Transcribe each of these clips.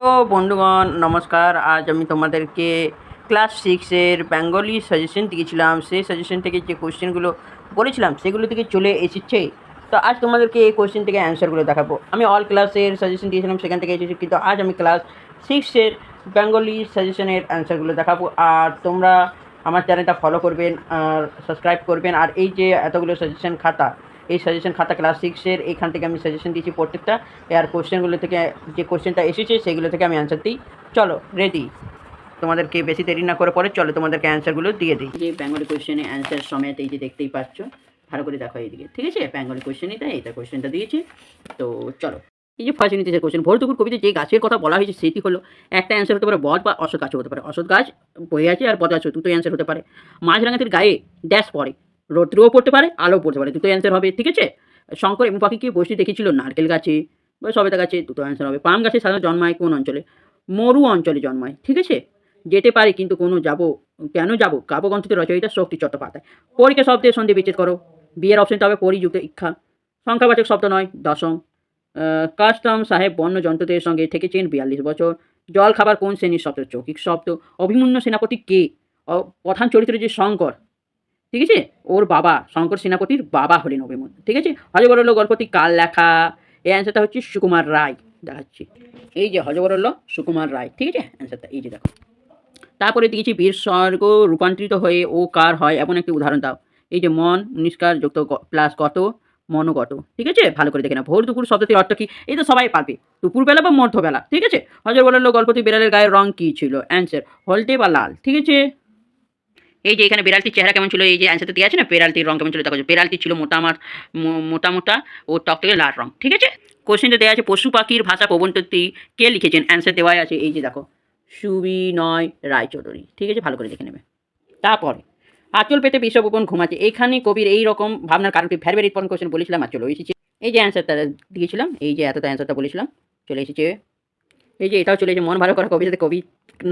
তো বন্ধুগণ নমস্কার। আজ আমি তোমাদেরকে ক্লাস 6 এর বেঙ্গলি সাজেশন দিয়েছিলাম। সেই সাজেশন থেকে যে কোশ্চেনগুলো বলেছিলাম সেগুলো থেকে চলে এসেছে। তো আজ তোমাদেরকে এই কোশ্চেন থেকে অ্যান্সারগুলো দেখাবো। আমি অল ক্লাসের সাজেশন দিয়েছিলাম, সেখান থেকে এসেছি, কিন্তু আজ আমি ক্লাস 6 এর বেঙ্গলি সাজেশনের অ্যান্সারগুলো দেখাবো। আর তোমরা আমার চ্যানেলটা ফলো করবেন আর সাবস্ক্রাইব করবেন। আর এই যে এতগুলো সাজেশন খাতা, এই সাজেশন খাতা ক্লাস 6 এর, এইখান থেকে আমি সাজেশন দিয়েছি প্রত্যেকটা। আর কোশ্চেনগুলো থেকে যে কোশ্চেনটা এসেছে সেগুলো থেকে আমি অ্যান্সার দিই। চলো রেডি, তোমাদেরকে বেশি দেরি না করে পরে চলো তোমাদেরকে অ্যান্সারগুলো দিয়ে দিই। যে বেঙ্গলি কোশ্চেনে অ্যান্সার সমেত এই যে দেখতেই পাচ্ছ, ভালো করে দেখো এইদিকে, ঠিক আছে? বেঙ্গলি কোশ্চেনটা এইটা কোশ্চেনটা দিয়েছি। তো চলো, এই যে ফার্স্ট ইউনিটের কোশ্চেন, ভরতুকুর কবিতে যে গাছের কথা বলা হয়েছে সেটি হলো, একটা অ্যান্সার হতে পারে বট বা অশ্বত্থ গাছও হতে পারে। অশ্বত্থ গাছ বয়ে আছে আর বট গাছ, দুটোই অ্যান্সার হতে পারে। মাছরাঙাটির গায়ে ড্যাশ পড়ে, রৌদ্রও পড়তে পারে, আলো পড়তে পারে, দুটোই অ্যান্সার হবে, ঠিক আছে? শঙ্কর এবং পাখিকে বসে দেখেছিল নারকেল গাছে বা সবেদা গাছে, দুটো অ্যান্সার হবে। পাম গাছে সাধারণত জন্মায় কোন অঞ্চলে? মরু অঞ্চলে জন্মায়, ঠিক আছে? যেতে পারি কিন্তু কোনো কেন যাবো কাব্যগ্রন্থিত রচয়িতা শক্তি চট্টোপাধ্যায়। পরীক্ষা শব্দের সন্ধি বিচ্ছেদ করো। বিয়ের অপশনটা হবে পরিযুক্ত ইচ্ছা, সংখ্যাবাচক শব্দ নয়, দশম। কাস্টম সাহেব বন্য জন্তুদের সঙ্গে থেকেছেন 42 বছর। জল খাবার কোন শ্রেণীর শব্দ? যৌগিক শব্দ। অভিমন্যু সেনাপতি কে? প্রধান চরিত্র যে শঙ্কর, ঠিক আছে, ওর বাবা, শঙ্কর সেনাপতির বাবা হলেন অভিমন্যু, ঠিক আছে? হযবরল গল্পটি কার লেখা? এই অ্যান্সারটা হচ্ছে সুকুমার রায়। দেখাচ্ছি, এই যে হযবরল সুকুমার রায়, ঠিক আছে? অ্যান্সারটা এই যে দেখো। তারপরে দিয়েছি বীর স্বর্গ রূপান্তরিত হয়ে ও কার হয় এমন একটি উদাহরণ দাও। এই যে মন 19 কার যুক্ত প্লাস গত, মনোগত, ঠিক আছে? ভালো করে দেখে না। ভোর দুপুর শব্দটির অর্থ কী? এই তো সবাই পারবে, দুপুরবেলা বা মধ্যবেলা, ঠিক আছে? হযবরল গল্পটি বিড়ালের গায়ের রং কী ছিল? অ্যান্সার হলদে বা লাল, ঠিক আছে? এই যে এখানে বিড়ালটির চেহারা কেমন ছিল, এই যে অ্যান্সারটা দেওয়া আছে না, বিড়ালটির রং কেমন ছিল দেখো। বিড়ালটি ছিল মোটা মোটা ও টকটকে লাল রং, ঠিক আছে? কোশ্চেনটা দেওয়া আছে পশু পাখির ভাষা প্রবন্ধটি কে লিখেছেন? অ্যান্সার দেওয়া আছে এই যে দেখো, সুবিনয় রায়চৌধুরী, ঠিক আছে? ভালো করে দেখে নেবে। তারপরে আঁচল পেতে বিশ্বভুবন ঘুমাচ্ছে, এখানে কবির এই রকম ভাবনার কারণটি ভেরি ভেরি ইম্পর্টেন্ট কোশ্চেন বলেছিলাম আর চলে এসেছে। এই যে অ্যান্সারটা দিয়েছিলাম, এই যে এতটা অ্যান্সারটা বলেছিলাম, চলে এসেছে। এই যে এটাও চলে এসেছে। মন ভালো করা কবিতাতে কবি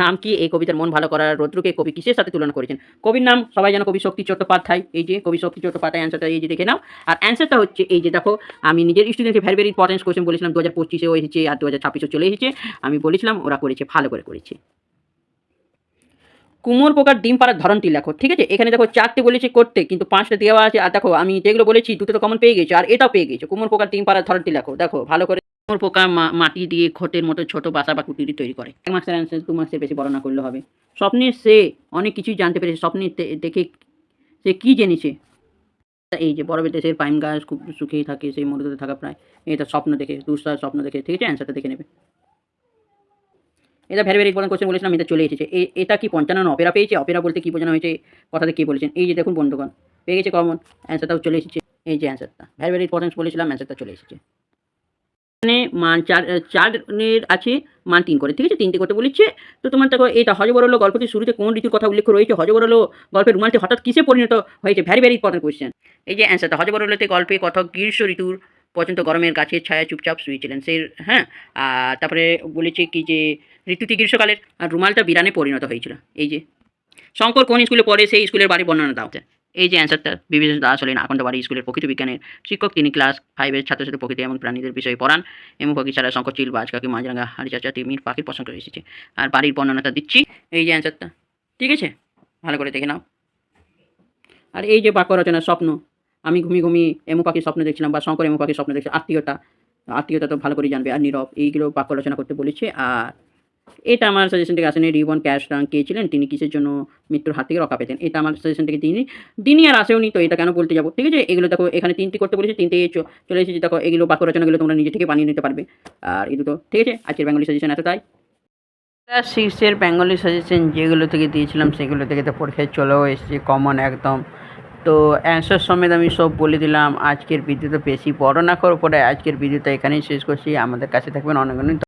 নাম কি? এই কবিতার মন ভালো করার রৌদ্রকে কবি কিসের সাথে তুলনা করেছেন? কবির নাম সবাই জানো, কবি শক্তি চট্টোপাধ্যায়। এই যে কবি শক্তি চট্টোপাধ্যায়, অ্যান্সারটা এই যে দেখে নাও। আর অ্যান্সারটা হচ্ছে এই যে দেখো, আমি নিজের স্টুডেন্টকে ভেরি ভেরি ইম্পর্টেন্ট কোশ্চেন বলেছিলাম, 2025-এও এসেছে আর 2026-এও চলে এসেছে। আমি বলেছিলাম ওরা করেছে, ভালো করে করেছে। কুমোর পোকার ডিম পাড়ার ধরনটি লেখো, ঠিক আছে? এখানে দেখো 4টে বলেছে করতে, কিন্তু 5টা দেওয়া আছে। আর দেখো আমি যেগুলো বলেছি দুটো তো কমন পেয়ে গেছো, আর এটাও পেয়ে গেছো। কুমোর পোকার ডিম পাড়ার ধরনটি লেখো, দেখো ভালো করে। কুমোর পোকা মাটি দিয়ে ঘটের মতো ছোট বাসা বা কুটির তৈরি করে। 1 মাসের অ্যান্সার 2 মাসের বেশি বর্ণনা করলে হবে। স্বপ্নে সে অনেক কিছুই জানতে পেরেছে, স্বপ্নে দেখে সে কী জেনেছে? এই যে বরফের দেশের পাইন গাছ খুব শুকিয়ে থাকে, সেই মরুতে থাকা প্রায়, এটা স্বপ্ন দেখে, দুঃসাহস স্বপ্ন দেখে, ঠিক আছে? অ্যান্সারটা দেখে নেবে। এটা ভেরি ভেরি ইম্পর্টেন্ট কোশ্চেন বলেছিলাম, এটা চলে এসেছে। এটা কি 55 অপেরা পেয়েছে? অপেরা বলতে কী বোঝানো হয়েছে, কথাতে কে বলেছেন? এই যে দেখুন বন্ধুগণ, পেয়ে গেছে কমন, অ্যান্সারটাও চলে এসেছে। এই যে অ্যান্সারটা ভেরি ভেরি ইম্পর্টেন্ট বলেছিলাম, অ্যান্সারটা চলে এসেছে। এখানে মান 4 আছে, মান 3 করে, ঠিক আছে? 3টে করতে বলেছে। তো তোমার দেখো, এটা হযবরল গল্পটির শুরুতে কোন ঋতুর কথা উল্লেখ রয়েছে? হযবরল গল্পের রুমালটি হঠাৎ কিসে পরিণত হয়েছে? Very very important question. এই যে অ্যান্সারটা, হযবরলতে গল্পে কথক গ্রীষ্ম ঋতুর পর্যন্ত গরমের গাছের ছায়ায় চুপচাপ শুয়েছিলেন সেই, হ্যাঁ। আর তারপরে বলেছে কি যে ঋতুটি গ্রীষ্মকালের, আর রুমালটা বিরানে পরিণত হয়েছিল। এই যে শঙ্কর কোন স্কুলে পড়ে, সেই স্কুলের বাড়ির বর্ণনা দাও। এই যে অ্যান্সারটা, বিবিএস দাস হলেন আকন্ডবাড়ি স্কুলের প্রকৃতি বিজ্ঞানের শিক্ষক। তিনি ক্লাস 5-এর ছাত্রছাত্রী প্রকৃতি এবং প্রাণীদের বিষয়ে পড়ান। এমু পাখি ছাড়া শঙ্কর চিল, বাজ কাকি, মাছরাঙা, হাড়ি চাচা, তিমির পাখির পছন্দ করে এসেছে। আর বাড়ির বর্ণনাটা দিচ্ছি, এই যে অ্যান্সারটা, ঠিক আছে? ভালো করে দেখে নাও। আর এই যে বাক্য রচনা, স্বপ্ন, আমি ঘুমিয়ে ঘুমিয়ে এমু পাখির স্বপ্ন দেখছিলাম, বা শঙ্কর এমু পাখির স্বপ্ন দেখছে। আত্মীয়তা তো ভালো করে জানবে। আর নীরব, এইগুলো বাক্য রচনা করতে বলেছে। আর এটা আমার সাজেশন থেকে আসেনি। রিবন ক্যাশরাং কে ছিলেন? তিনি কিসের জন্য মৃত্যুর হাত থেকে রক্ষা পেতেন? এটা আমার সাজেশন থেকে দিনই আর আসেওনি, তো এটা কেন বলতে যাবো, ঠিক আছে? এগুলো দেখো, এখানে 3টি করতে বলেছে, 3টে চলে এসেছে। দেখো এগুলো বাক্য রচনাগুলো তোমরা নিজে থেকে বানিয়ে নিতে পারবে। আর এই দুটো, ঠিক আছে? আজকের বেঙ্গলি সাজেশন এতটাই। ক্লাস 6 এর বেঙ্গলি সাজেশন যেগুলো থেকে দিয়েছিলাম সেগুলো থেকে তো পরীক্ষায় চলেও এসেছে কমন একদম। তো অ্যান্সার সমেত আমি সব বলে দিলাম। আজকের ভিডিওটা বেশি বড় না করে পরে আজকের ভিডিওটা এখানেই শেষ করছি। আমাদের কাছে থাকবেন অনেক অনেক।